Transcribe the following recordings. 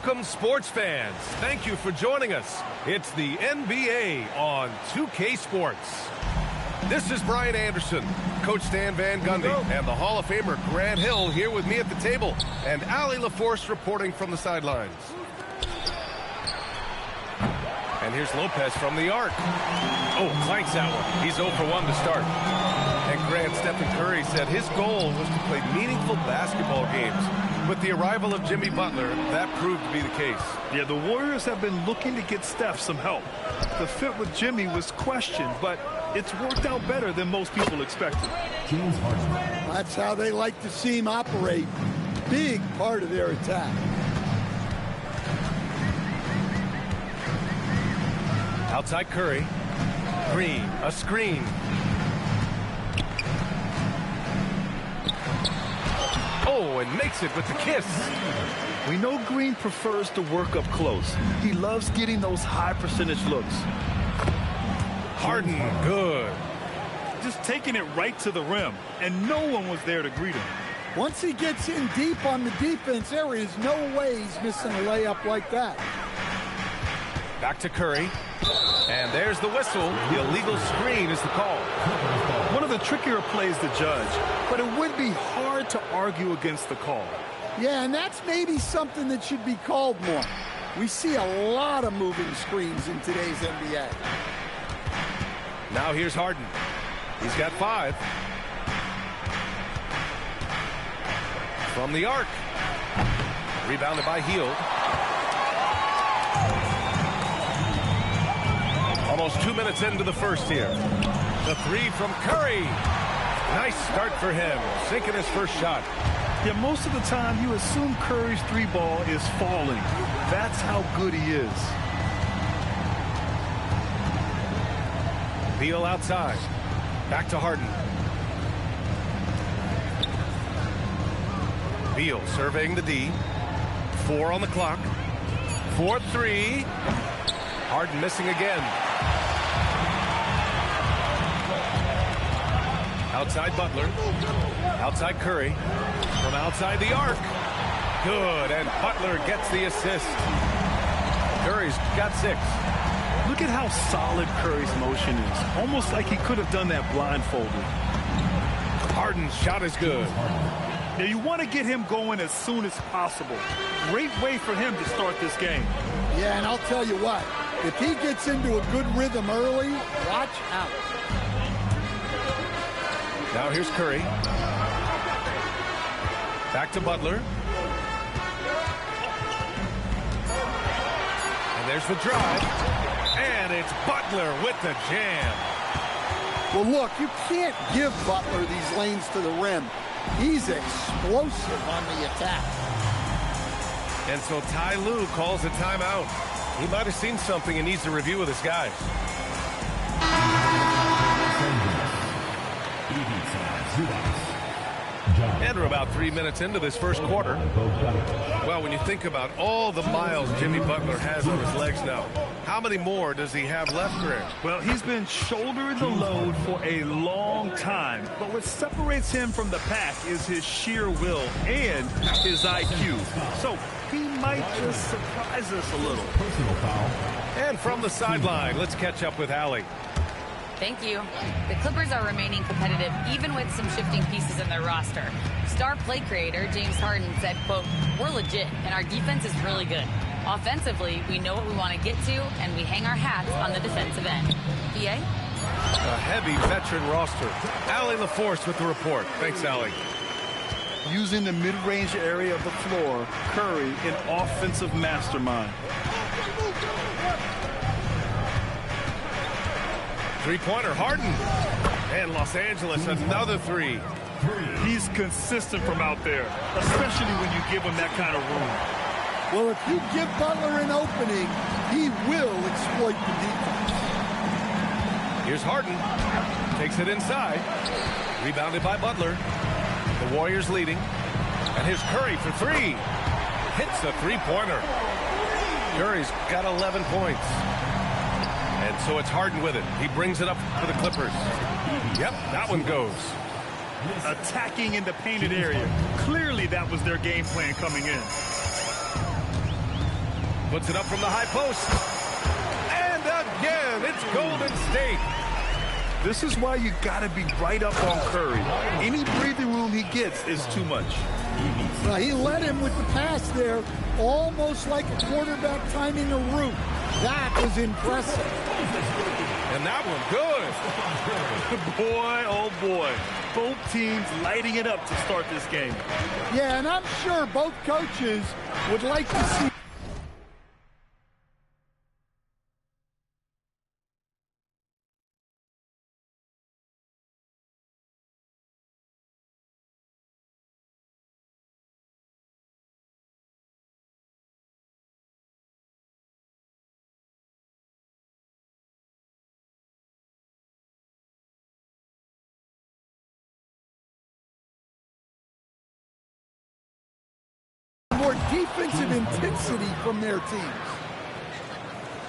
Welcome, sports fans. Thank you for joining us. It's the NBA on 2K Sports. This is Brian Anderson, Coach Stan Van Gundy, and the Hall of Famer Grant Hill here with me at the table, and Allie LaForce reporting from the sidelines. And here's Lopez from the arc. Oh, clanks that one. He's 0 for 1 to start. And Grant, Stephen Curry said his goal was to play meaningful basketball games. With the arrival of Jimmy Butler, that proved to be the case. Yeah, the Warriors have been looking to get Steph some help. The fit with Jimmy was questioned, but it's worked out better than most people expected. That's how they like to see him operate. Big part of their attack. Outside Curry. Green, a screen. Oh, and makes it with the kiss. We know Green prefers to work up close. He loves getting those high percentage looks. Harden, good. Just taking it right to the rim, and no one was there to greet him. Once he gets in deep on the defense, there is no way he's missing a layup like that. Back to Curry. And there's the whistle. The illegal screen is the call. One of the trickier plays to judge, but it would be hard to argue against the call. Yeah, and that's maybe something that should be called more. We see a lot of moving screens in today's NBA. Now here's Harden. He's got 5. From the arc. Rebounded by Hield. Almost 2 minutes into the first here. The 3 from Curry. Nice start for him, sinking his first shot. Yeah, most of the time you assume Curry's 3-ball is falling. That's how good he is. Beal outside. Back to Harden. Beal surveying the D. 4 on the clock. 4-3. Harden missing again. Outside Butler. Outside Curry. From outside the arc. Good, and Butler gets the assist. Curry's got 6. Look at how solid Curry's motion is. Almost like he could have done that blindfolded. Harden's shot is good. Now you want to get him going as soon as possible. Great way for him to start this game. Yeah, and I'll tell you what. If he gets into a good rhythm early, watch out. Now here's Curry. Back to Butler. And there's the drive. And it's Butler with the jam. Well, look, you can't give Butler these lanes to the rim. He's explosive on the attack. And so Ty Lue calls a timeout. He might have seen something and needs a review with his guys. And we're about 3 minutes into this first quarter. Well, when you think about all the miles Jimmy Butler has on his legs now, how many more does he have left, Grant? Well, he's been shouldering the load for a long time. But what separates him from the pack is his sheer will and his IQ. So he might just surprise us a little. Personal foul. And from the sideline, let's catch up with Allie. Thank you. The Clippers are remaining competitive even with some shifting pieces in their roster. Star play creator James Harden said, quote, "We're legit and our defense is really good. Offensively, we know what we want to get to and we hang our hats on the defensive end." BA? A heavy veteran roster. Allie LaForce with the report. Thanks, Allie. Using the mid-range area of the floor, Curry, an offensive mastermind. Three-pointer, Harden. And Los Angeles, another 3. He's consistent from out there, especially when you give him that kind of room. Well, if you give Butler an opening, he will exploit the defense. Here's Harden. Takes it inside. Rebounded by Butler. The Warriors leading. And here's Curry for 3. Hits a 3-pointer. Curry's got 11 points. And so it's Harden with it. He brings it up for the Clippers. Yep, that one goes. Attacking in the painted area. Clearly that was their game plan coming in. Puts it up from the high post. And again, it's Golden State. This is why you got to be right up on Curry. Any breathing room he gets is too much. Well, he led him with the pass there, almost like a quarterback timing a route. That was impressive. And that one good. Boy, oh boy. Both teams lighting it up to start this game. Yeah, and I'm sure both coaches would like to see more defensive intensity from their teams.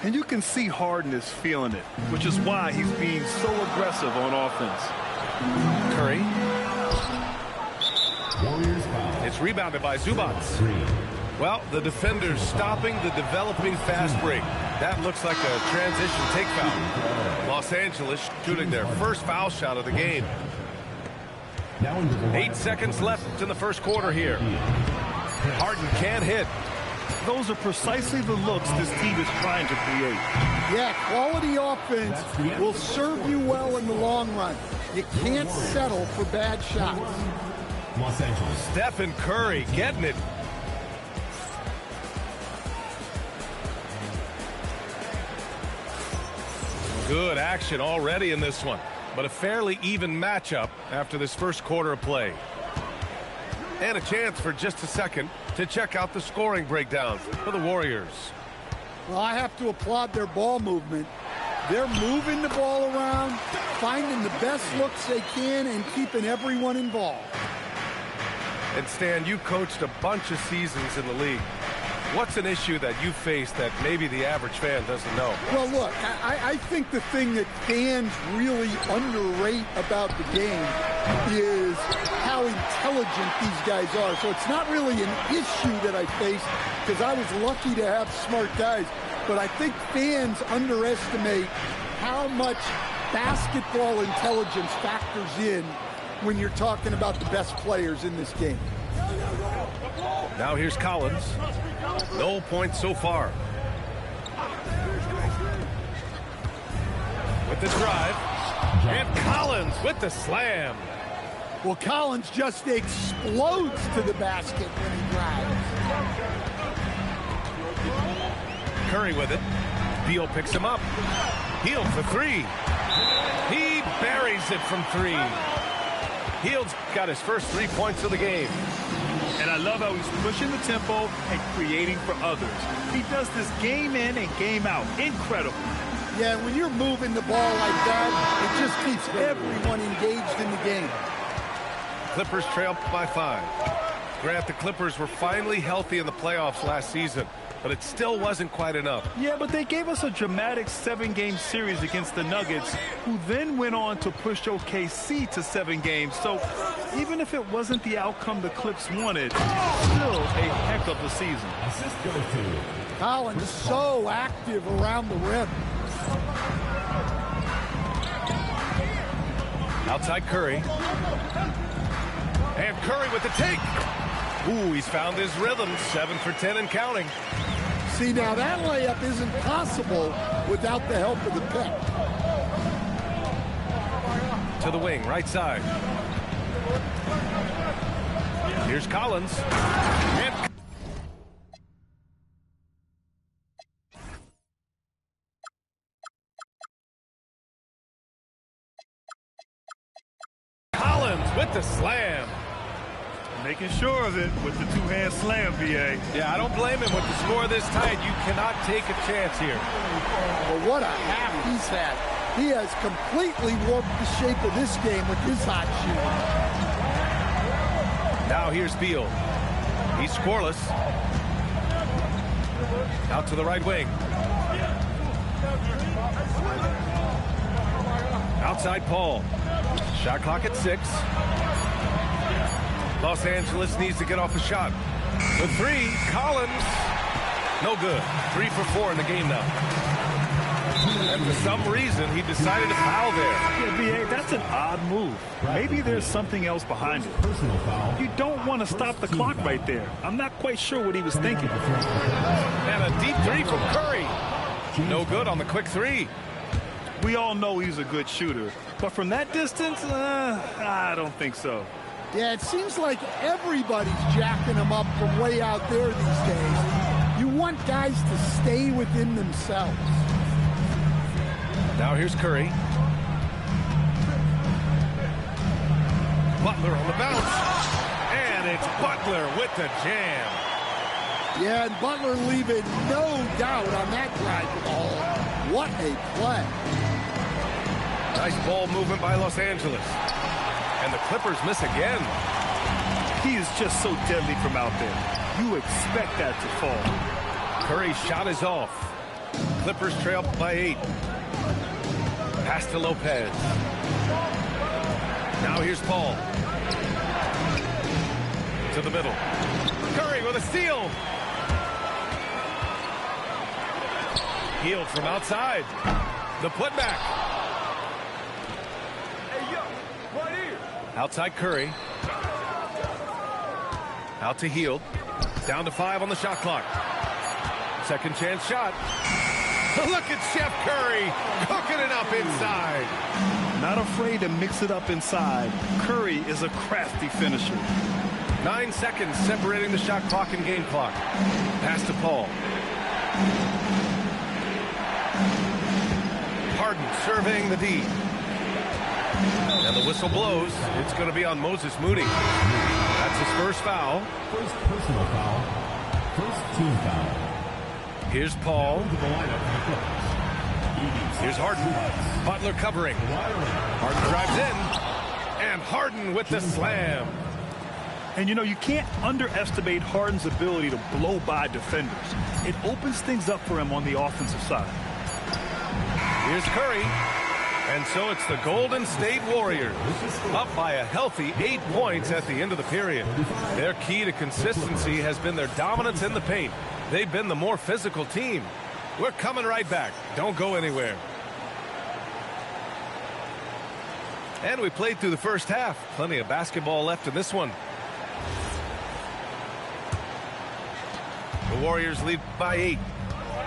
And you can see Harden is feeling it, which is why he's being so aggressive on offense. Curry. It's rebounded by Zubac. Well, the defender's stopping the developing fast break. That looks like a transition take foul. Los Angeles shooting their first foul shot of the game. 8 seconds left in the first quarter here. Harden can't hit. Those are precisely the looks this team is trying to create. Yeah, quality offense will serve you well in the long run. You can't settle for bad shots. Los Angeles. Stephen Curry getting it. Good action already in this one, but a fairly even matchup after this first quarter of play. And a chance for just a second to check out the scoring breakdown for the Warriors. Well, I have to applaud their ball movement. They're moving the ball around, finding the best looks they can, and keeping everyone involved. And Stan, you coached a bunch of seasons in the league. What's an issue that you face that maybe the average fan doesn't know? Well, look, I think the thing that fans really underrate about the game is how intelligent these guys are. So it's not really an issue that I face because I was lucky to have smart guys. But I think fans underestimate how much basketball intelligence factors in when you're talking about the best players in this game. Now here's Collins. No points so far. With the drive. And Collins with the slam. Well, Collins just explodes to the basket when he drives. Curry with it. Beal picks him up. Hield for three. He buries it from three. Hield's got his first 3 points of the game. And I love how he's pushing the tempo and creating for others. He does this game in and game out. Incredible. Yeah, when you're moving the ball like that, it just keeps everyone engaged in the game. Clippers trail by 5. Grant, the Clippers were finally healthy in the playoffs last season, but it still wasn't quite enough. Yeah, but they gave us a dramatic 7-game series against the Nuggets, who then went on to push OKC to 7 games. So even if it wasn't the outcome the Clips wanted, still a heck of a season. Collins so active around the rim. Outside Curry. And Curry with the take. Ooh, he's found his rhythm. 7 for 10 and counting. See, now that layup isn't possible without the help of the pick. To the wing, right side. Here's Collins. And Collins with the slam. Making sure of it with the two-hand slam, BA. Yeah, I don't blame him with the score this tight. You cannot take a chance here. Well, what a half he's had. He has completely warped the shape of this game with his hot shooting. Now here's Beal. He's scoreless. Out to the right wing. Outside Paul. Shot clock at 6. Los Angeles needs to get off a shot. The 3, Collins. No good. 3 for 4 in the game now. And for some reason, he decided to foul there. Yeah, B.A., that's an odd move. Maybe there's something else behind it. You don't want to stop the clock right there. I'm not quite sure what he was thinking. And a deep 3 from Curry. No good on the quick 3. We all know he's a good shooter, but from that distance, I don't think so. Yeah, it seems like everybody's jacking him up from way out there these days. You want guys to stay within themselves. Now here's Curry. Butler on the bounce. And it's Butler with the jam. Yeah, and Butler leaving no doubt on that drive ball. What a play. Nice ball movement by Los Angeles. And the Clippers miss again. He is just so deadly from out there. You expect that to fall. Curry's shot is off. Clippers trail by 8. Pass to Lopez. Now here's Paul. To the middle. Curry with a steal. Healed from outside. The putback. Hey, yo, right here. Outside Curry. Out to Hield. Down to 5 on the shot clock. Second chance shot. Look at Chef Curry cooking it up inside. Not afraid to mix it up inside. Curry is a crafty finisher. 9 seconds separating the shot clock and game clock. Pass to Paul. Harden surveying the D. And the whistle blows. It's going to be on Moses Moody. That's his first foul. First personal foul. First team foul. Here's Paul. Here's Harden. Butler covering. Harden drives in. And Harden with the slam. And, you know, you can't underestimate Harden's ability to blow by defenders. It opens things up for him on the offensive side. Here's Curry. And so it's the Golden State Warriors up by a healthy 8 points at the end of the period. Their key to consistency has been their dominance in the paint. They've been the more physical team. We're coming right back. Don't go anywhere. And we played through the first half. Plenty of basketball left in this one. The Warriors lead by 8.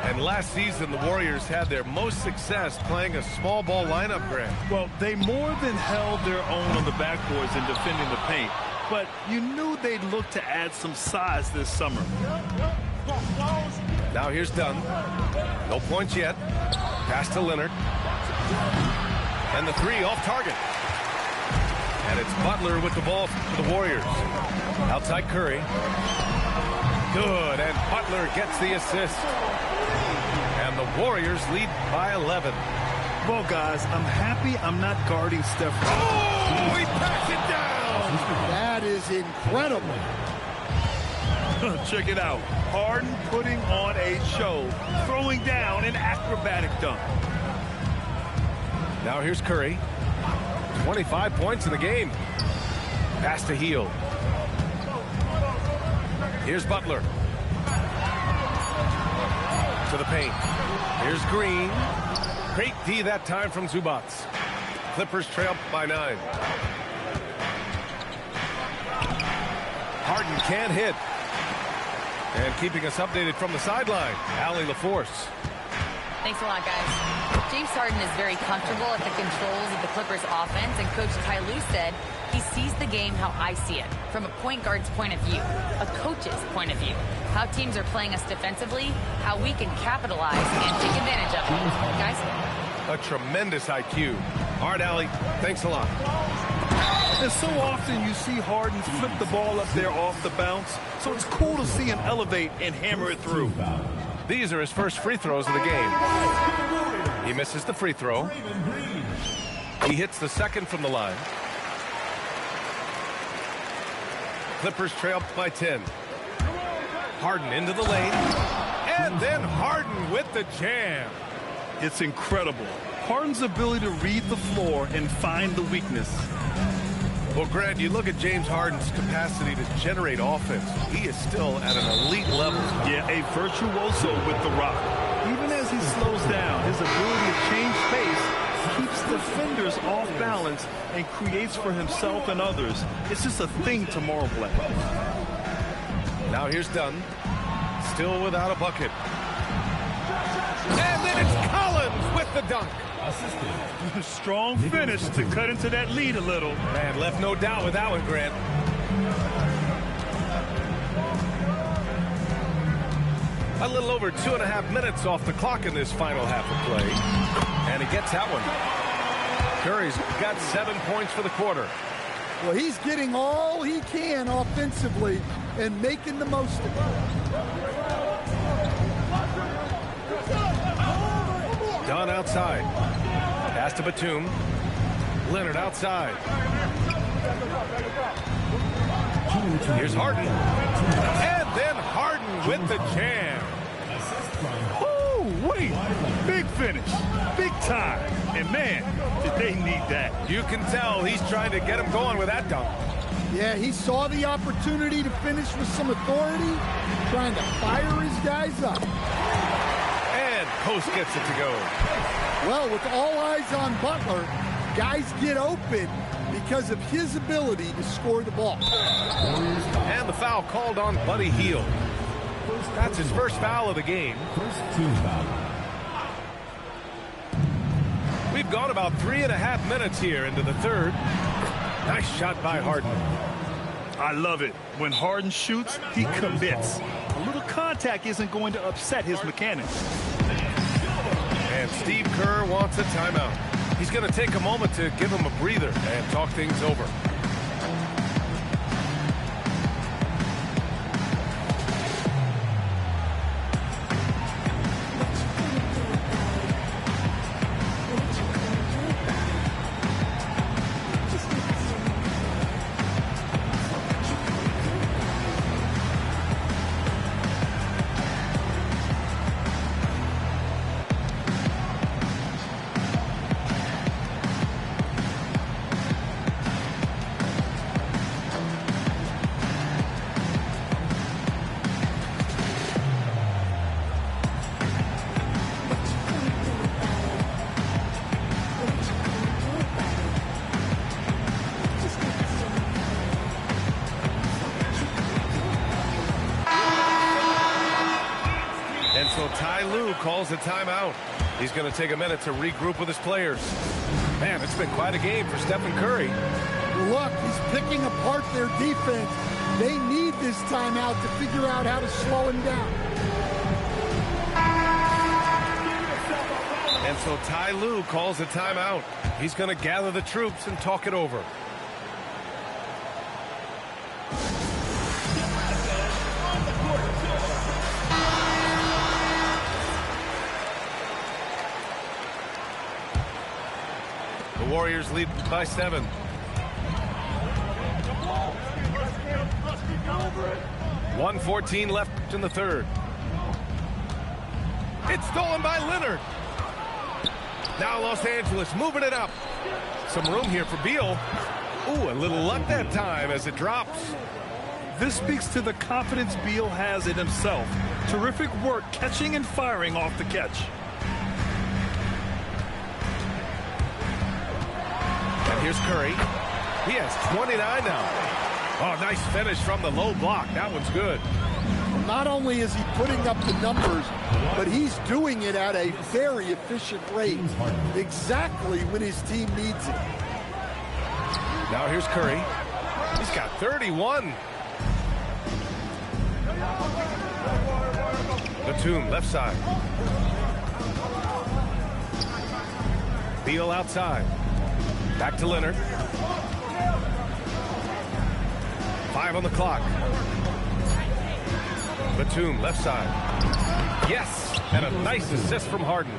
And last season, the Warriors had their most success playing a small ball lineup, Grant. Well, they more than held their own on the backboards in defending the paint. But you knew they'd look to add some size this summer. Now here's Dunn. No points yet. Pass to Leonard. And the 3 off target. And it's Butler with the ball for the Warriors. Outside Curry. Good, and Butler gets the assist. And the Warriors lead by 11. Well, guys, I'm happy I'm not guarding Steph. Oh, he packs it down. That is incredible. Check it out. Harden putting on a show, throwing down an acrobatic dunk. Now here's Curry. 25 points in the game. Pass to Hield. Here's Butler. To the paint. Here's Green. Great D that time from Zubac. Clippers trail by 9. Harden can't hit. And keeping us updated from the sideline, Allie LaForce. Thanks a lot, guys. James Harden is very comfortable at the controls of the Clippers offense, and Coach Ty Lue said he sees the game how I see it, from a point guard's point of view, a coach's point of view, how teams are playing us defensively, how we can capitalize and take advantage of it. Guys? A tremendous IQ. All right, Allie, thanks a lot. And so often you see Harden flip the ball up there off the bounce, so it's cool to see him elevate and hammer it through. These are his first free throws of the game. He misses the free throw. He hits the second from the line. Clippers trail by 10. Harden into the lane. And then Harden with the jam. It's incredible. Harden's ability to read the floor and find the weakness. Well, Grant, you look at James Harden's capacity to generate offense. He is still at an elite level. Yeah, a virtuoso with the rock. Even as he slows down, his ability to change pace keeps defenders off balance and creates for himself and others. It's just a thing tomorrow play. Now here's Dunn. Still without a bucket. And then it's Collins with the dunk. Strong finish to cut into that lead a little. Man, left no doubt with that one, Grant. A little over 2.5 minutes off the clock in this final half of play. And he gets that one. Curry's got 7 points for the quarter. Well, he's getting all he can offensively and making the most of it. Dunn outside. Pass to Batum. Leonard outside. Here's Harden. And then Harden with the jam. Oh, wait. Big finish. Big time. And, man, did they need that. You can tell he's trying to get him going with that dunk. Yeah, he saw the opportunity to finish with some authority, trying to fire his guys up. And Post gets it to go. Well, with all eyes on Butler, guys get open because of his ability to score the ball. And the foul called on Buddy Hield. That's his first foul of the game. First team foul. We've gone about 3.5 minutes here into the third. Nice shot by Harden. I love it. When Harden shoots, he commits. A little contact isn't going to upset his mechanics. And Steve Kerr wants a timeout. He's going to take a moment to give him a breather and talk things over. Calls a timeout. He's going to take a minute to regroup with his players. Man, it's been quite a game for Stephen Curry. Look, he's picking apart their defense. They need this timeout to figure out how to slow him down. And so Ty Lue calls a timeout. He's going to gather the troops and talk it over. Warriors lead by 7. 1:14 left in the third. It's stolen by Leonard. Now Los Angeles moving it up. Some room here for Beal. Ooh, a little luck that time as it drops. This speaks to the confidence Beal has in himself. Terrific work catching and firing off the catch. And here's Curry. He has 29 now. Oh, nice finish from the low block. That one's good. Not only is he putting up the numbers, but he's doing it at a very efficient rate. Exactly when his team needs it. Now here's Curry. He's got 31. Batum, left side. Beal outside. Back to Leonard. 5 on the clock. Batum, left side. Yes, and a nice assist from Harden.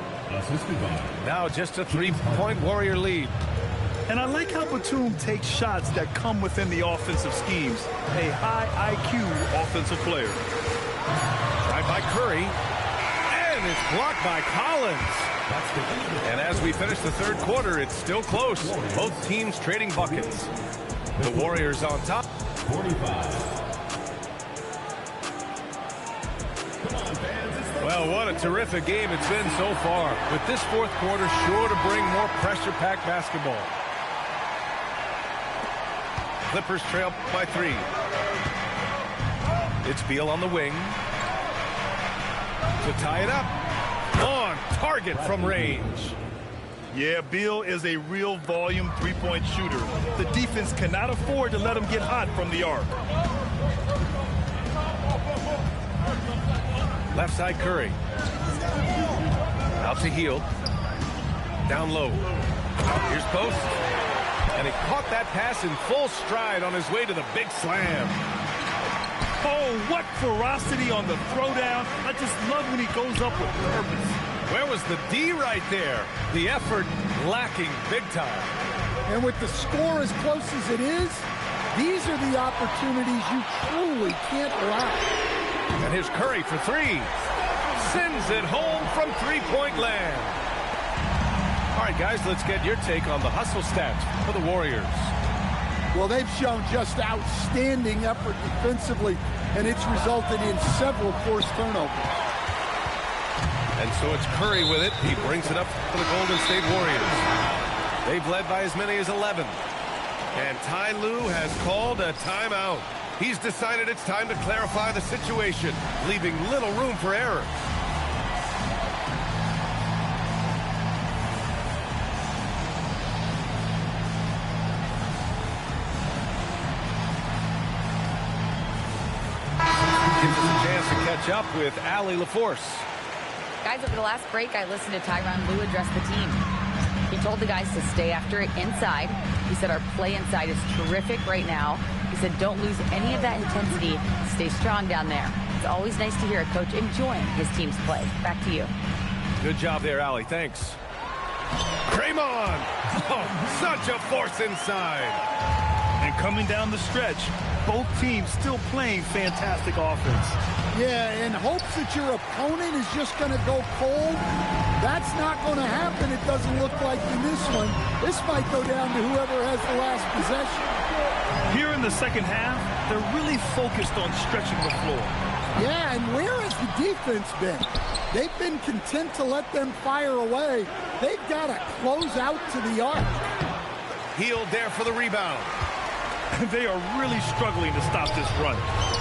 Now just a 3-point Warrior lead. And I like how Batum takes shots that come within the offensive schemes. A high IQ offensive player. Drive by Curry. And it's blocked by Collins. And as we finish the third quarter, it's still close. Both teams trading buckets. The Warriors on top. 45. Well, what a terrific game it's been so far. With this fourth quarter sure to bring more pressure-packed basketball. Clippers trail by 3. It's Beal on the wing to tie it up. On target from range. Yeah, Beal is a real volume three-point shooter. The defense cannot afford to let him get hot from the arc. Left side Curry. Out to Hield. Down low. Here's post. And he caught that pass in full stride on his way to the big slam. Oh, what ferocity on the throwdown. I just love when he goes up with purpose. Where was the D right there? The effort lacking big time. And with the score as close as it is, these are the opportunities you truly can't allow. And here's Curry for 3. Sends it home from three-point land. All right, guys, let's get your take on the hustle stats for the Warriors. Well, they've shown just outstanding effort defensively, and it's resulted in several forced turnovers. And so it's Curry with it. He brings it up for the Golden State Warriors. They've led by as many as 11. And Ty Lue has called a timeout. He's decided it's time to clarify the situation, leaving little room for error. Gives us a chance to catch up with Allie LaForce. Guys, over the last break, I listened to Tyronn Lue address the team. He told the guys to stay after it inside. He said our play inside is terrific right now. He said don't lose any of that intensity. Stay strong down there. It's always nice to hear a coach enjoying his team's play. Back to you. Good job there, Allie. Thanks. Draymond! Oh, such a force inside. And coming down the stretch, both teams still playing fantastic offense. Yeah, in hopes that your opponent is just going to go cold, that's not going to happen. It doesn't look like in this one. This might go down to whoever has the last possession. Here in the second half, they're really focused on stretching the floor. Yeah, and where has the defense been? They've been content to let them fire away. They've got to close out to the arc. Hield there for the rebound. They are really struggling to stop this run.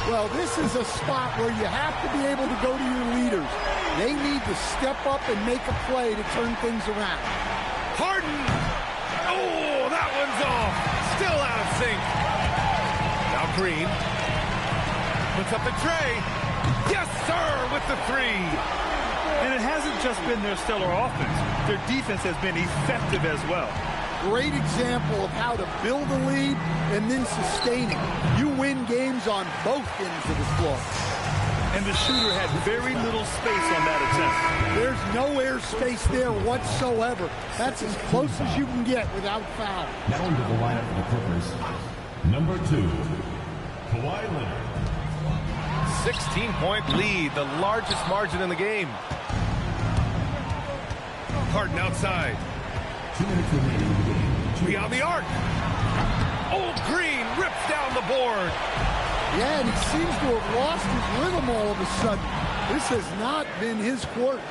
Well, this is a spot where you have to be able to go to your leaders. They need to step up and make a play to turn things around. Harden! Oh, that one's off. Still out of sync. Now Green. Puts up the tray. Yes, sir, with the 3. And it hasn't just been their stellar offense. Their defense has been effective as well. Great example of how to build a lead and then sustain it. You win games on both ends of the floor. And the shooter had very little space on that attempt. There's no air space there whatsoever. That's as close as you can get without foul. Down to the lineup for the Clippers. Number 2, Kawhi Leonard. 16-point lead, the largest margin in the game. Harden outside. 2 minutes remaining in the game. Beyond the arc. Old Green rips down the board. Yeah, and he seems to have lost his rhythm all of a sudden. This has not been his quarter.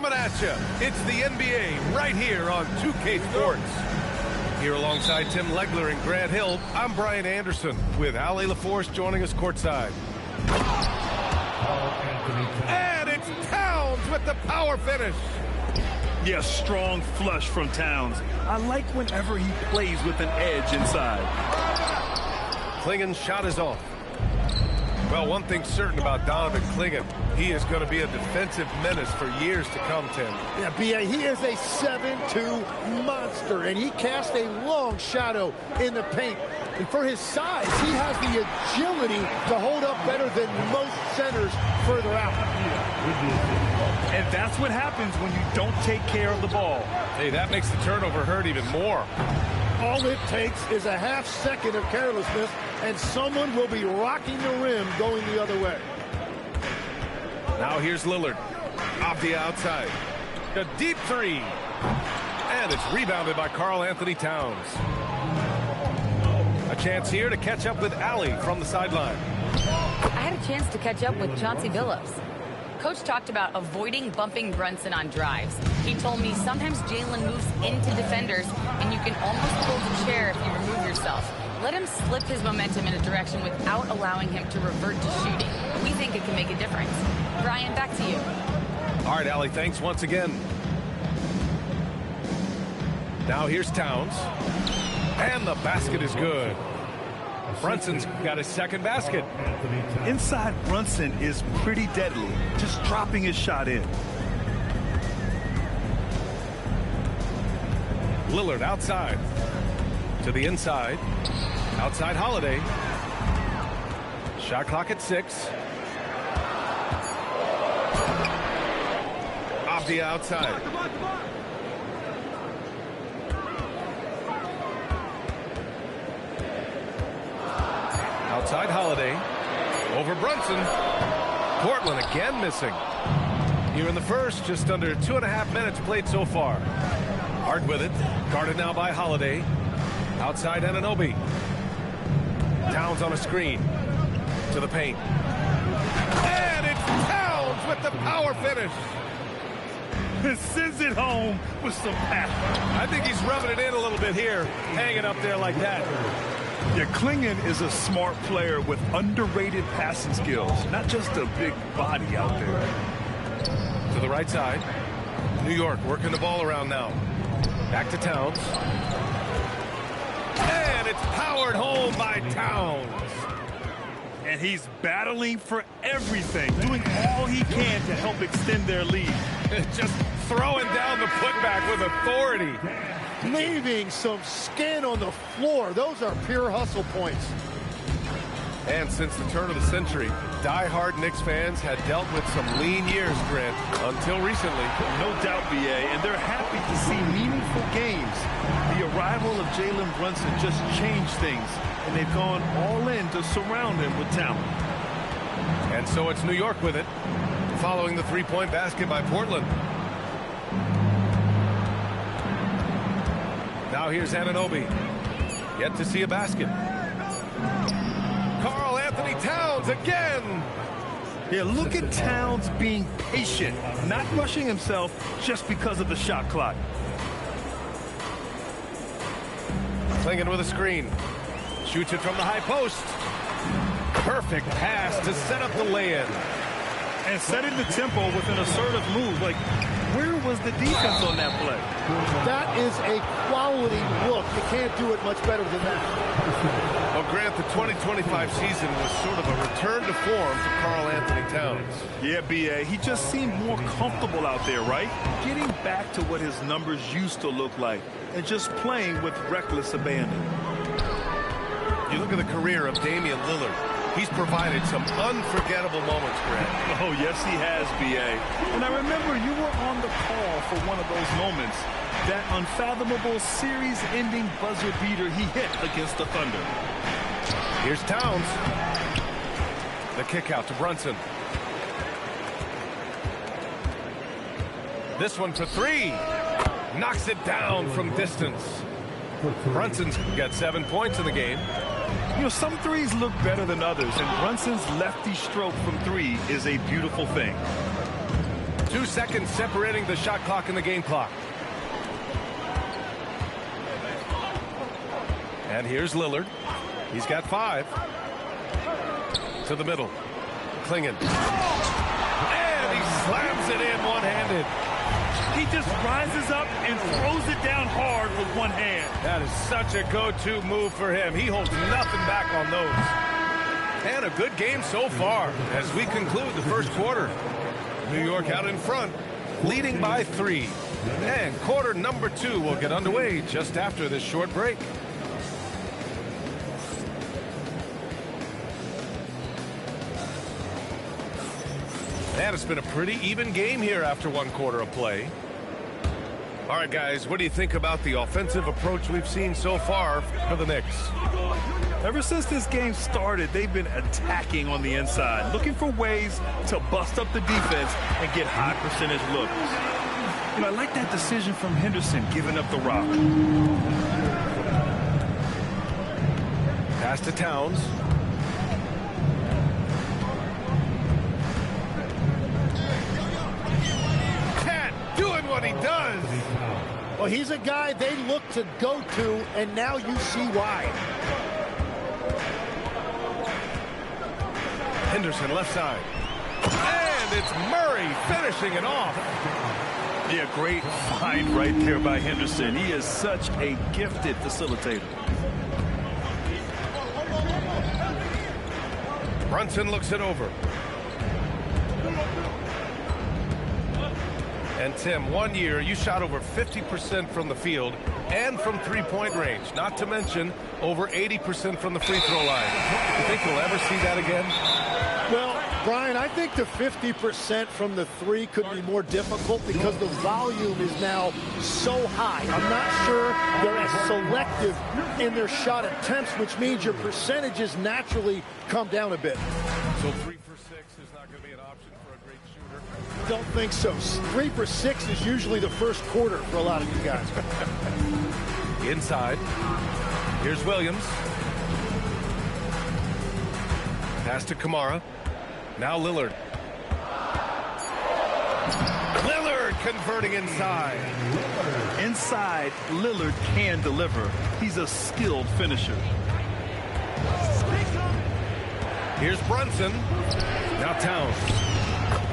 Coming at you, it's the NBA right here on 2K Sports. Here alongside Tim Legler and Grant Hill, I'm Brian Anderson with Ali LaForce joining us courtside. And it's Towns with the power finish. Yeah, strong flush from Towns. I like whenever he plays with an edge inside. Clingan's shot is off. Well, one thing's certain about Donovan Clingan. He is going to be a defensive menace for years to come, Tim. Yeah, B.A., he is a 7'2" monster, and he casts a long shadow in the paint. And for his size, he has the agility to hold up better than most centers further out. And that's what happens when you don't take care of the ball. Hey, that makes the turnover hurt even more. All it takes is a half second of carelessness, and someone will be rocking the rim going the other way. Now here's Lillard. Off the outside. A deep three. And it's rebounded by Karl Anthony Towns. A chance here to catch up with Ali from the sideline. I had a chance to catch up with Chauncey Billups. Coach talked about avoiding bumping Brunson on drives. He told me sometimes Jalen moves into defenders, and you can almost pull the chair if you remove yourself. Let him slip his momentum in a direction without allowing him to revert to shooting. We think it can make a difference. Brian, back to you. All right, Ali, thanks once again. Now here's Towns. And the basket is good. Brunson's got his second basket. Inside Brunson is pretty deadly, just dropping his shot in. Lillard outside. To the inside. Outside Holiday. Shot clock at 6. Off the outside. Outside Holiday. Over Brunson. Portland again missing. Here in the first, just under 2.5 minutes played so far. Hart with it. Guarded now by Holiday. Outside Anunoby. Towns on a screen. To the paint. And it's Towns with the power finish. Sends it home with some power. I think he's rubbing it in a little bit here. Hanging up there like that. Yeah, Clingan is a smart player with underrated passing skills, not just a big body out there. To the right side. New York working the ball around now. Back to Towns. And it's powered home by Towns. And he's battling for everything, doing all he can to help extend their lead. Just throwing down the putback with authority. Leaving some skin on the floor. Those are pure hustle points. And since the turn of the century, die-hard Knicks fans had dealt with some lean years, Grant, until recently. No doubt, B.A., and they're happy to see meaningful games. The arrival of Jalen Brunson just changed things, and they've gone all in to surround him with talent. And so it's New York with it, following the three-point basket by Portland. Now here's Anunoby. Yet to see a basket. Karl Anthony Towns again. Yeah, look at Towns being patient, not rushing himself just because of the shot clock. Clingan with a screen. Shoots it from the high post. Perfect pass to set up the lay-in. And setting the tempo with an assertive move. Like, where was the defense on that play? That is a quality look. You can't do it much better than that. Well, Grant, the 2025 season was sort of a return to form for Karl Anthony Towns. Yeah, B.A., he just seemed more comfortable out there, right? Getting back to what his numbers used to look like and just playing with reckless abandon. You look at the career of Damian Lillard. He's provided some unforgettable moments, Grant. Oh, yes, he has, B.A. And I remember you were on the call for one of those moments. That unfathomable series-ending buzzer beater he hit against the Thunder. Here's Towns. The kick out to Brunson. This one for three. Knocks it down from distance. Brunson's got 7 points in the game. You know, some threes look better than others, and Brunson's lefty stroke from three is a beautiful thing. 2 seconds separating the shot clock and the game clock. And here's Lillard. He's got 5. To the middle. Klingen. And he slams it in one-handed. He just rises up and throws it down hard with one hand. That is such a go-to move for him. He holds nothing back on those. And a good game so far as we conclude the first quarter. New York out in front, leading by 3. And quarter number 2 will get underway just after this short break. And it's been a pretty even game here after 1 quarter of play. All right, guys, what do you think about the offensive approach we've seen so far for the Knicks? Ever since this game started, they've been attacking on the inside, looking for ways to bust up the defense and get high percentage looks. You know, I like that decision from Henderson, giving up the rock. Pass to Towns. Doing what he does. Well, he's a guy they look to go to, and now you see why. Henderson left side. And it's Murray finishing it off. Yeah, great find right there by Henderson. He is such a gifted facilitator. Brunson looks it over. And Tim, 1 year, you shot over 50% from the field and from three-point range. Not to mention over 80% from the free throw line. You think you'll ever see that again? Well, Brian, I think the 50% from the 3 could be more difficult because the volume is now so high. I'm not sure they're as selective in their shot attempts, which means your percentages naturally come down a bit. So 3 for 6 is not going to be an option for a great shooter? Don't think so. 3 for 6 is usually the first quarter for a lot of these guys. Inside. Here's Williams. Pass to Kamara. Now Lillard. Lillard converting inside. Inside, Lillard can deliver. He's a skilled finisher. Here's Brunson. Now Towns.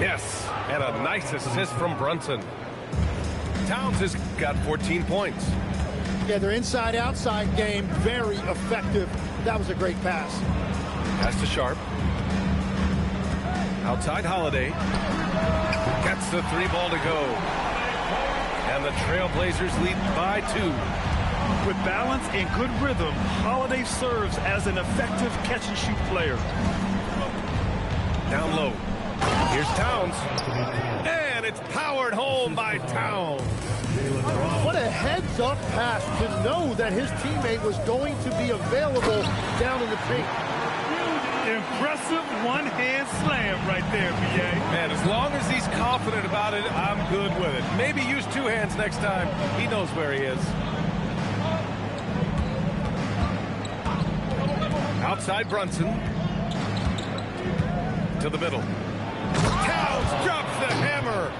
Yes, and a nice assist from Brunson. Towns has got 14 points. Yeah, their inside-outside game, very effective. That was a great pass. Pass to Sharp. Outside Holiday. Gets the 3 ball to go. And the Trailblazers lead by 2. With balance and good rhythm, Holiday serves as an effective catch-and-shoot player. Down low. Here's Towns. And it's powered home by Towns. What a heads-up pass to know that his teammate was going to be available down in the paint. Impressive one-hand slam right there, B.A. Man, as long as he's confident about it, I'm good with it. Maybe use 2 hands next time. He knows where he is. Outside Brunson. To the middle. Towns drops the hammer.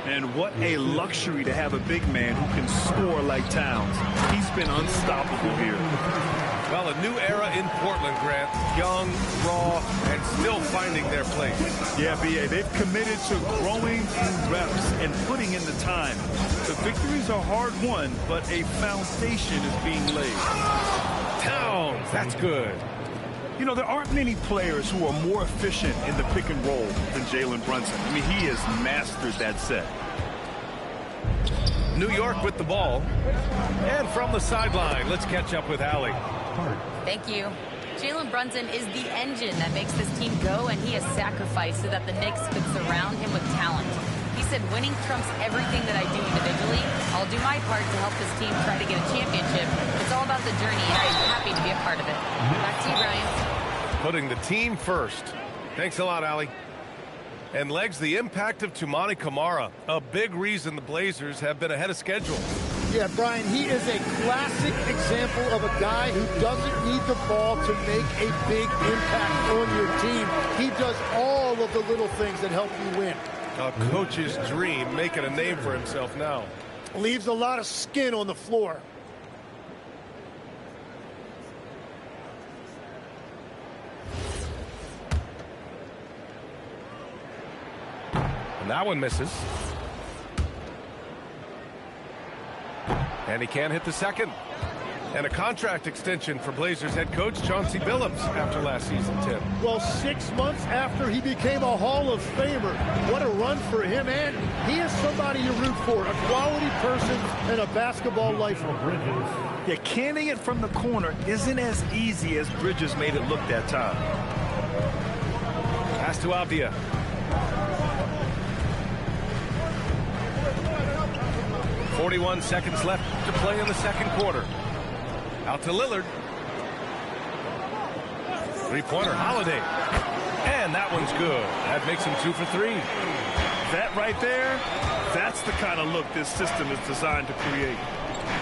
And what a luxury to have a big man who can score like Towns. He's been unstoppable here. Well, a new era in Portland, Grant. Young, raw, and still finding their place. Yeah, B.A., they've committed to growing through reps and putting in the time. The victories are hard won, but a foundation is being laid. Towns, that's good. You know, there aren't many players who are more efficient in the pick and roll than Jalen Brunson. I mean, he has mastered that set. New York with the ball. And from the sideline, let's catch up with Allie. Thank you. Jalen Brunson is the engine that makes this team go, and he has sacrificed so that the Knicks could surround him with talent. He said, winning trumps everything that I do individually. I'll do my part to help this team try to get a championship. It's all about the journey, and I'm happy to be a part of it. Back to you, Brian. Putting the team first. Thanks a lot, Allie. And legs, the impact of Toumani Camara, a big reason the Blazers have been ahead of schedule. Yeah, Brian, he is a classic example of a guy who doesn't need the ball to make a big impact on your team. He does all of the little things that help you win. A coach's dream, making a name for himself now. Leaves a lot of skin on the floor. And that one misses. And he can't hit the second. And a contract extension for Blazers head coach Chauncey Billups after last season, Tim. Well, 6 months after he became a Hall of Famer. What a run for him, and he is somebody you root for, a quality person and a basketball lifer. Yeah, canning it from the corner isn't as easy as Bridges made it look that time. Pass to Avdia. .41 seconds left to play in the second quarter. Out to Lillard. Three-pointer, Holiday. And that one's good. That makes him 2 for 3. That right there, that's the kind of look this system is designed to create.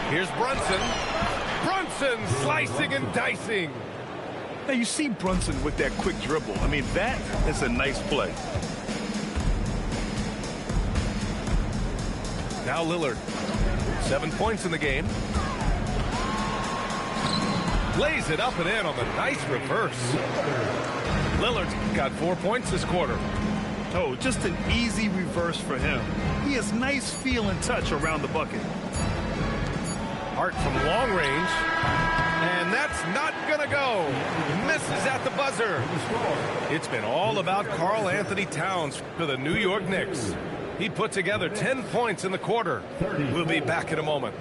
Here's Brunson. Brunson slicing and dicing. Now, you see Brunson with that quick dribble. I mean, that is a nice play. Now Lillard. 7 points in the game. Lays it up and in on the nice reverse. Lillard's got 4 points this quarter. Oh, just an easy reverse for him. He has nice feel and touch around the bucket. Hart from long range. And that's not going to go. Misses at the buzzer. It's been all about Karl Anthony Towns for the New York Knicks. He put together 10 points in the quarter. We'll be back in a moment.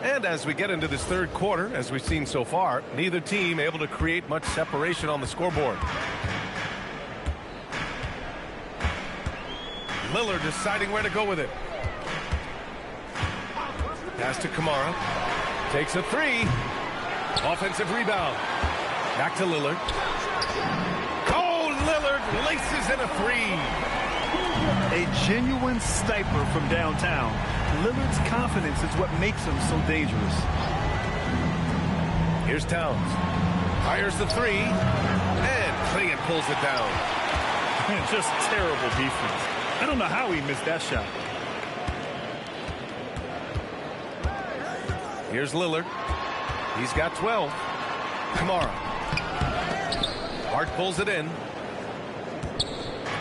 And as we get into this third quarter, as we've seen so far, neither team able to create much separation on the scoreboard. Lillard deciding where to go with it. Pass to Kamara. Takes a three. Offensive rebound. Back to Lillard. Oh, Lillard laces in a three. A genuine sniper from downtown. Lillard's confidence is what makes him so dangerous. Here's Towns. Fires the three. And Clingan pulls it down. Just terrible defense. I don't know how he missed that shot. Here's Lillard. He's got 12. Kamara. Hart pulls it in.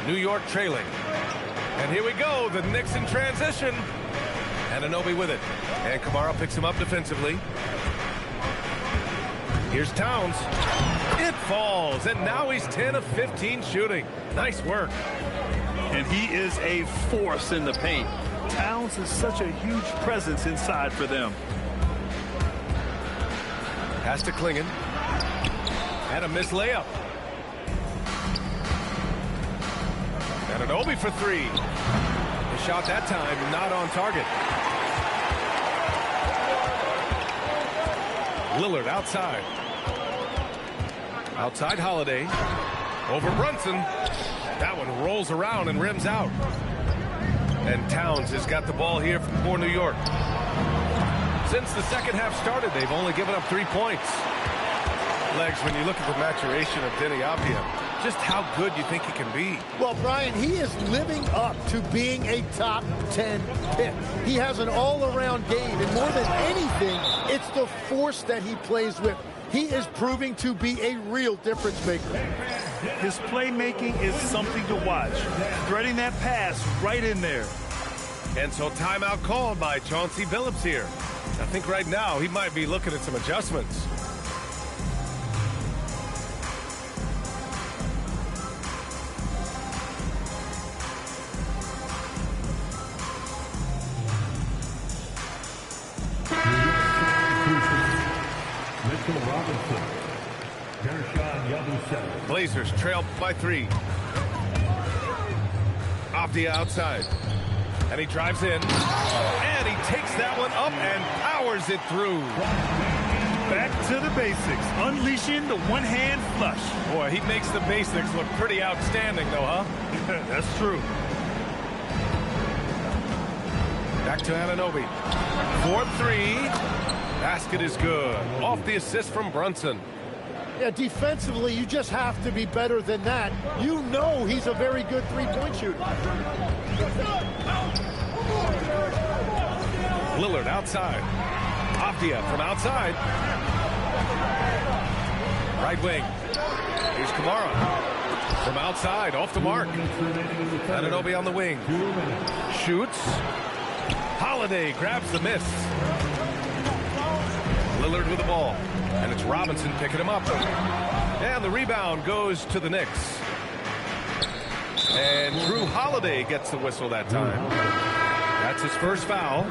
New York trailing. And here we go. The Knicks in transition. Anunoby with it. And Kamara picks him up defensively. Here's Towns. It falls. And now he's 10 of 15 shooting. Nice work. And he is a force in the paint. Towns is such a huge presence inside for them. Pass to Clingan. And a missed layup. Anunoby for three. The shot that time not on target. Lillard outside. Outside Holiday. Over Brunson. That one rolls around and rims out. And Towns has got the ball here for New York. Since the second half started, they've only given up 3 points. Legs, when you look at the maturation of Denny Avdia, just how good you think he can be. Well, Brian, he is living up to being a top 10 pick. He has an all-around game, and more than anything, it's the force that he plays with. He is proving to be a real difference maker. His playmaking is something to watch. Threading that pass right in there. And so timeout called by Chauncey Billups here. I think right now he might be looking at some adjustments. Blazers trail by 3. Avdia outside. And he drives in. And he takes that one up and powers it through. Back to the basics. Unleashing the one-hand flush. Boy, he makes the basics look pretty outstanding, though, huh? That's true. Back to Anunoby. 4-3. Basket is good. Off the assist from Brunson. Yeah, defensively, you just have to be better than that. You know he's a very good three-point shooter. Lillard outside. Avdia from outside. Right wing. Here's Kamara. From outside, off the mark. Anunoby on the wing. Shoots. Holiday grabs the miss. Lillard with the ball. And it's Robinson picking him up. And the rebound goes to the Knicks. And Drew Holiday gets the whistle that time. That's his first foul.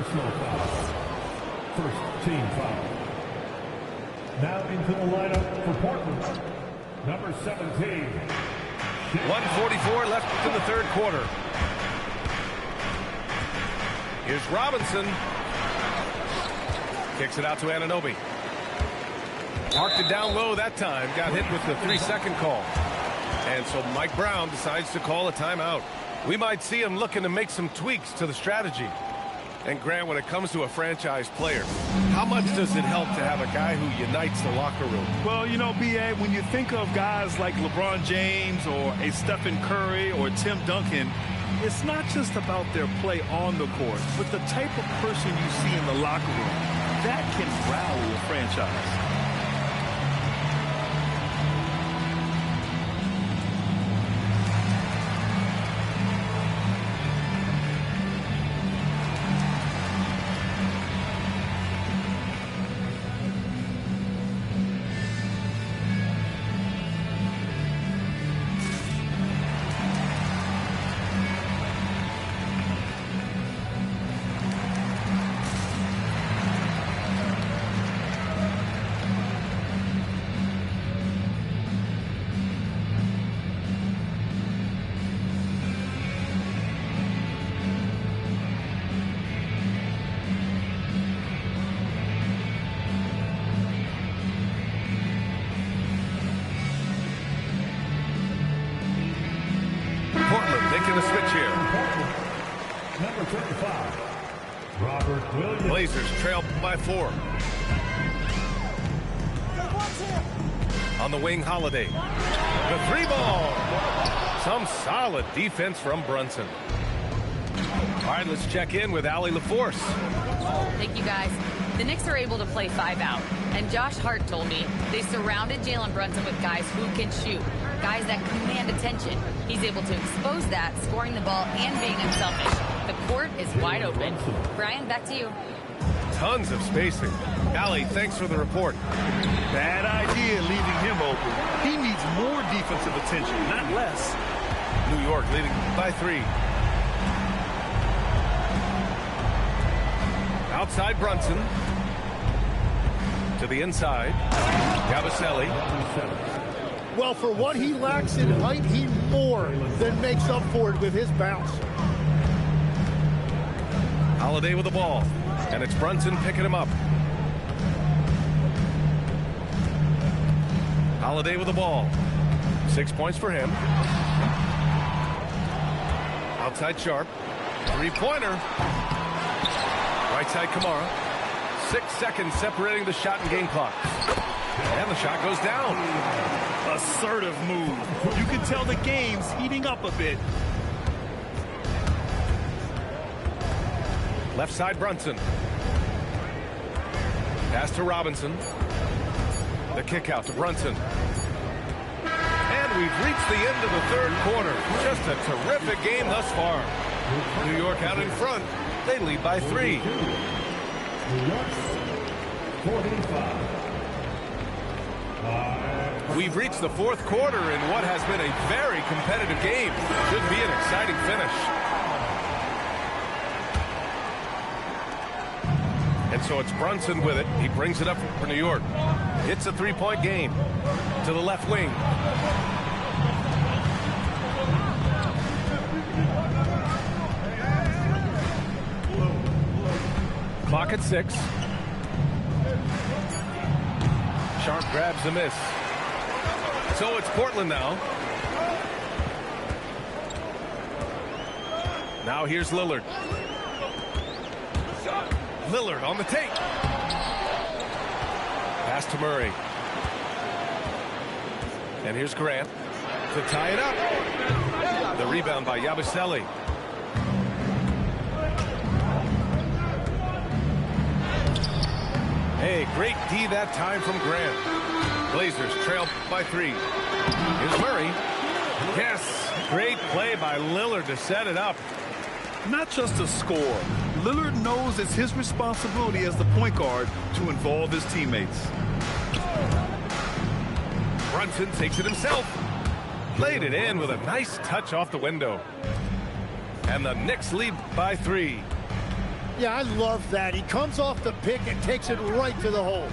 First team foul. Now into the lineup for Portland. Number 17. 1:44 left in the third quarter. Here's Robinson. Kicks it out to Anunoby. Marked it down low that time. Got hit with the 3-second call. And so Mike Brown decides to call a timeout. We might see him looking to make some tweaks to the strategy. And Grant, when it comes to a franchise player, how much does it help to have a guy who unites the locker room? Well, you know, B.A., when you think of guys like LeBron James or a Stephen Curry or Tim Duncan, it's not just about their play on the court, but the type of person you see in the locker room. That can rally a franchise. Making the switch here. Number 35, Robert Williams. Blazers trail by 4. On the wing, Holiday. The 3-ball. Some solid defense from Brunson. All right, let's check in with Allie LaForce. Thank you, guys. The Knicks are able to play 5 out, and Josh Hart told me they surrounded Jalen Brunson with guys who can shoot, guys that command attention. He's able to expose that, scoring the ball and being unselfish. The court is wide open. Brian, back to you. Tons of spacing. Allie, thanks for the report. Bad idea leaving him open. He needs more defensive attention, not less. New York leading by 3. Outside Brunson. To the inside. Gabaselli. Well, for what he lacks in height, he more than makes up for it with his bounce. Holiday with the ball. And it's Brunson picking him up. Holiday with the ball. 6 points for him. Outside Sharp. 3-pointer. Right side Kamara. 6 seconds separating the shot and game clock. And the shot goes down. Assertive move. You can tell the game's heating up a bit. Left side Brunson. Pass to Robinson. The kick out to Brunson. And we've reached the end of the third quarter. Just a terrific game thus far. New York out in front. They lead by 3. We've reached the fourth quarter in what has been a very competitive game. Should be an exciting finish. And so it's Brunson with it. He brings it up for New York. It's a 3-point game. To the left wing. Clock at 6. Sharp grabs the miss. So it's Portland now. Now here's Lillard. Lillard on the take. pass to Murray. And here's Grant to tie it up. The rebound by Yabusele. Hey, great D that time from Grant. Blazers trail by 3. Here's Murray. Yes, great play by Lillard to set it up. Not just a score. Lillard knows it's his responsibility as the point guard to involve his teammates. Brunson takes it himself. Laid it in with a nice touch off the window. And the Knicks lead by 3. Yeah, I love that. He comes off the pick and takes it right to the hole.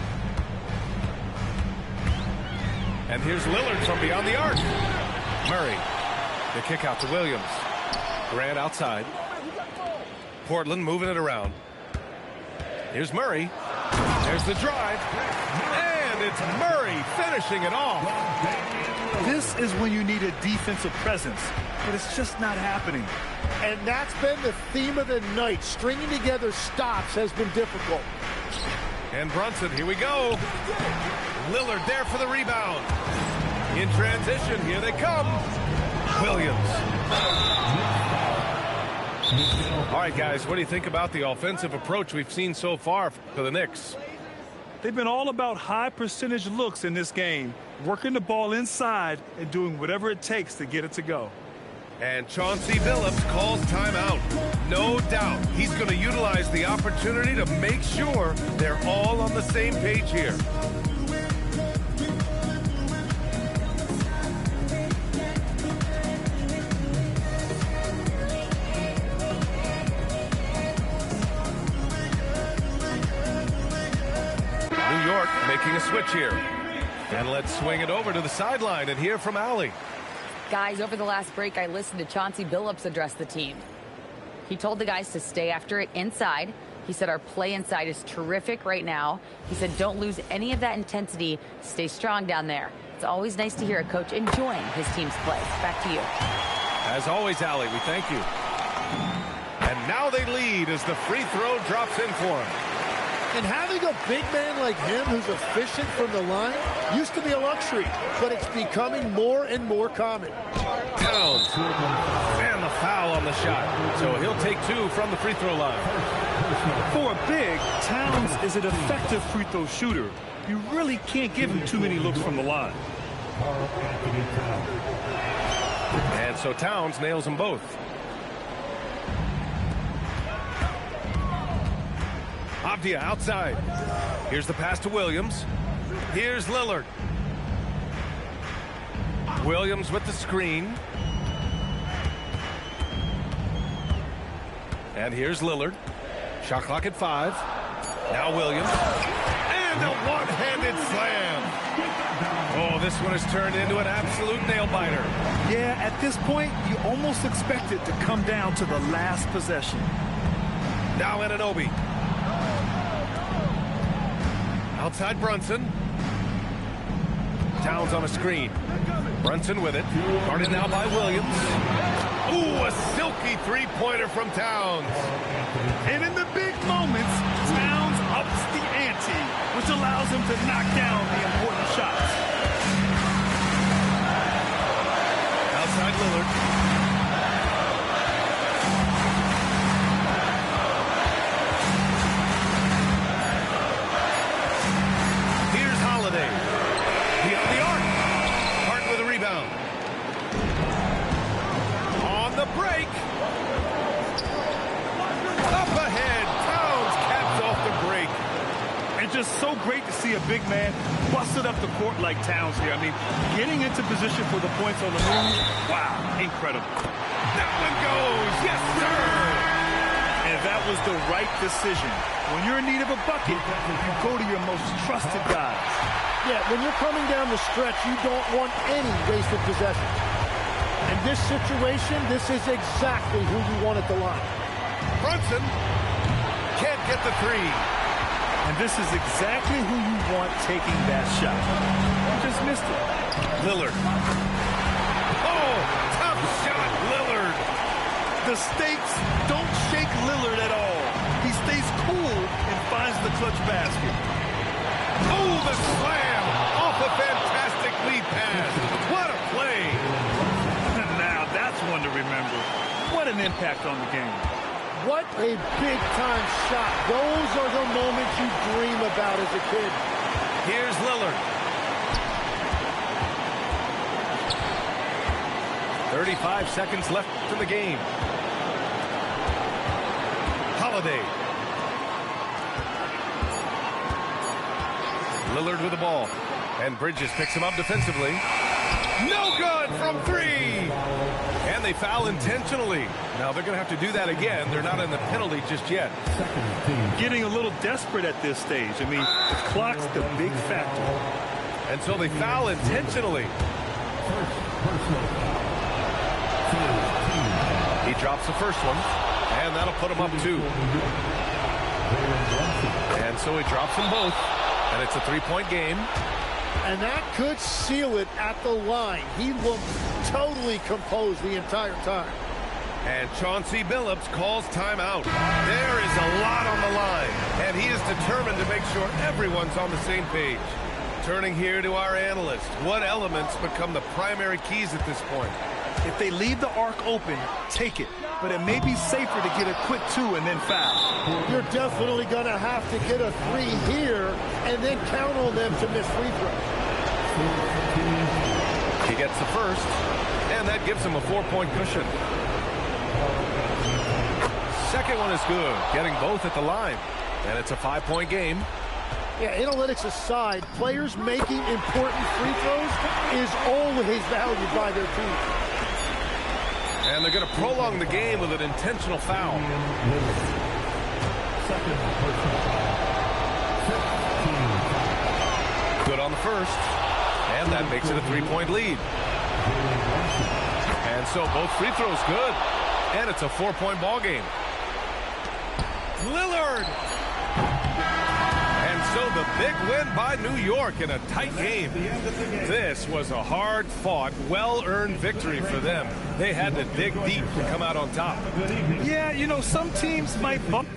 And here's Lillard from beyond the arc. Murray. The kick out to Williams. Grant outside. Portland moving it around. Here's Murray. There's the drive. And it's Murray finishing it off. This is when you need a defensive presence, but it's just not happening. And that's been the theme of the night. Stringing together stops has been difficult. And Brunson, here we go. Lillard there for the rebound. In transition, here they come. Williams. All right, guys, what do you think about the offensive approach we've seen so far for the Knicks? They've been all about high percentage looks in this game, working the ball inside and doing whatever it takes to get it to go. And Chauncey Billups calls timeout. No doubt he's going to utilize the opportunity to make sure they're all on the same page here. New York making a switch here. And let's swing it over to the sideline and hear from Allie. Guys, over the last break, I listened to Chauncey Billups address the team. He told the guys to stay after it inside. He said our play inside is terrific right now. He said don't lose any of that intensity. Stay strong down there. It's always nice to hear a coach enjoying his team's play. Back to you. As always, Allie, we thank you. And now they lead as the free throw drops in for him. And having a big man like him who's efficient from the line used to be a luxury, but it's becoming more and more common. Towns. And the foul on the shot. So he'll take 2 from the free throw line. For a big, Towns is an effective free throw shooter. You really can't give him too many looks from the line. And so Towns nails them both. Avdia outside. Here's the pass to Williams. Here's Lillard. Williams with the screen. And here's Lillard. Shot clock at 5. Now Williams. And a one-handed slam. Oh, this one has turned into an absolute nail-biter. Yeah, at this point, you almost expect it to come down to the last possession. Now Anunoby. Outside Brunson. Towns on a screen. Brunson with it. Guarded now by Williams. Ooh, a silky three-pointer from Towns. And in the big moments, Towns ups the ante, which allows him to knock down the important shots. Outside Lillard. Beyond the arc. Hart with a rebound. On the break. Up ahead. Towns caps off the break. And just so great to see a big man busted up the court like Towns here. I mean, getting into position for the points on the move. Wow, incredible. That one goes. Yes, sir. And that was the right decision. When you're in need of a bucket, you go to your most trusted guys. Yeah, when you're coming down the stretch, you don't want any wasted possessions. In this situation, this is exactly who you want at the line. Brunson can't get the 3. And this is exactly who you want taking that shot. You just missed it. Lillard. Oh, tough shot, Lillard. The stakes don't shake Lillard at all. He stays cool and finds the clutch basket. Oh, the slam off a fantastic lead pass. What a play. Now that's one to remember. What an impact on the game. What a big-time shot. Those are the moments you dream about as a kid. Here's Lillard. 35 seconds left in the game. Holiday. Lillard with the ball. And Bridges picks him up defensively. No good from 3. And they foul intentionally. Now they're going to have to do that again. They're not in the penalty just yet. Getting a little desperate at this stage. I mean, the clock's the big factor. And so they foul intentionally. He drops the first one. And that'll put him up 2. And so he drops them both. And it's a 3-point game. And that could seal it at the line. He looked totally composed the entire time. And Chauncey Billups calls timeout. There is a lot on the line, and he is determined to make sure everyone's on the same page. Turning here to our analyst, what elements become the primary keys at this point? If they leave the arc open, take it. But it may be safer to get a quick 2 and then foul. You're definitely going to have to get a 3 here and then count on them to miss free throws. He gets the first, and that gives him a 4-point cushion. Second one is good, getting both at the line. And it's a 5-point game. Yeah, analytics aside, players making important free throws is always valued by their team. And they're going to prolong the game with an intentional foul. Good on the first. And that makes it a 3-point lead. And so both free throws good. And it's a 4-point ball game. Lillard! And so the big win by New York in a tight game. This was a hard-fought, well-earned victory for them. They had to dig deep to come out on top. Yeah, you know, some teams might bump.